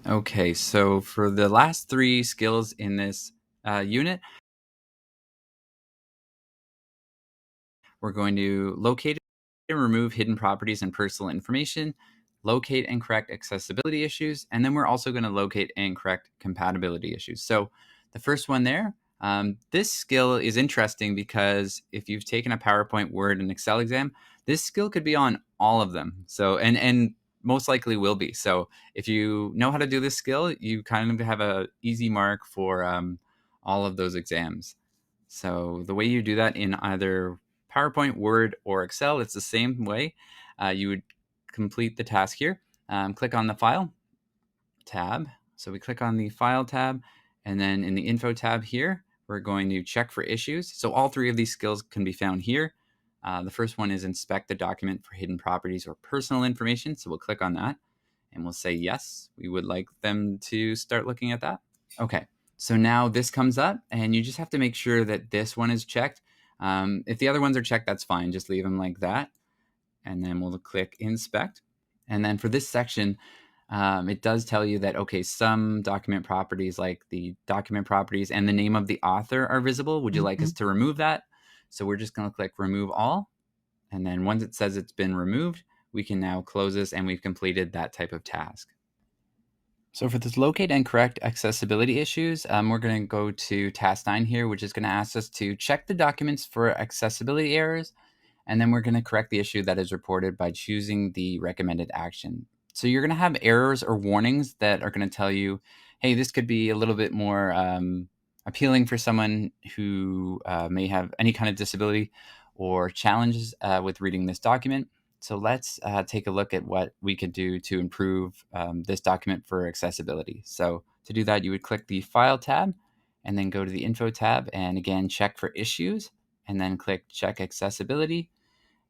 Okay, so for the last 3 skills in this unit, we're going to locate and remove hidden properties and personal information, locate and correct accessibility issues, and then we're also going to locate and correct compatibility issues. So the first one there, this skill is interesting because if you've taken a PowerPoint, Word, and Excel exam, this skill could be on all of them. So and most likely will be. So if you know how to do this skill, you kind of have a easy mark for all of those exams. So the way you do that in either PowerPoint, Word, or Excel, it's the same way. You would complete the task here. Click on the File tab. So we click on the File tab, and then in the Info tab here, we're going to check for issues. So all 3 of these skills can be found here. The first one is inspect the document for hidden properties or personal information. So we'll click on that, and we'll say yes, we would like them to start looking at that. Okay, so now this comes up, and you just have to make sure that this one is checked. If the other ones are checked, that's fine. Just leave them like that. And then we'll click inspect. And then for this section, it does tell you that, okay, some document properties like the document properties and the name of the author are visible. Would you like us to remove that? So we're just going to click remove all. And then once it says it's been removed, we can now close this and we've completed that type of task. So for this locate and correct accessibility issues, we're going to go to task 9 here, which is going to ask us to check the documents for accessibility errors, and then we're going to correct the issue that is reported by choosing the recommended action. So you're going to have errors or warnings that are going to tell you, hey, this could be a little bit more appealing for someone who may have any kind of disability or challenges with reading this document. So let's take a look at what we could do to improve this document for accessibility. So to do that, you would click the File tab and then go to the Info tab and again, check for issues and then click Check Accessibility.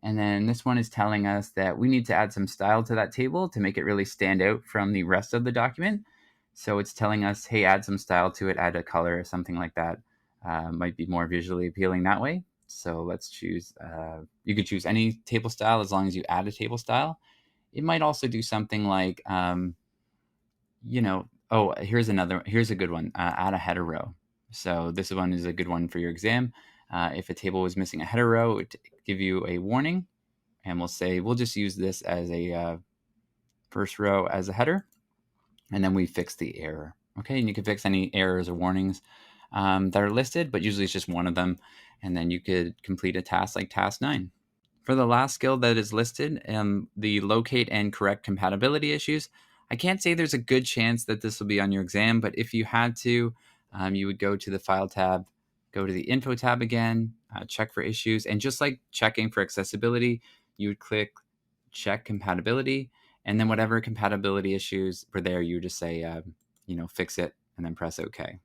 And then this one is telling us that we need to add some style to that table to make it really stand out from the rest of the document. So it's telling us, hey, add some style to it, add a color or something like that. Might be more visually appealing that way. So let's choose, you could choose any table style as long as you add a table style. It might also do something like, oh, here's a good one, add a header row. So this one is a good one for your exam. If a table was missing a header row, it would give you a warning. And we'll say, we'll just use this as a first row as a header. And then we fix the error. Okay, and you can fix any errors or warnings that are listed, but usually it's just one of them. And then you could complete a task like task 9. For the last skill that is listed, the locate and correct compatibility issues, I can't say there's a good chance that this will be on your exam, but if you had to, you would go to the File tab, go to the Info tab again, check for issues, and just like checking for accessibility, you would click Check Compatibility, and then whatever compatibility issues were there, you would just say, fix it, and then press OK.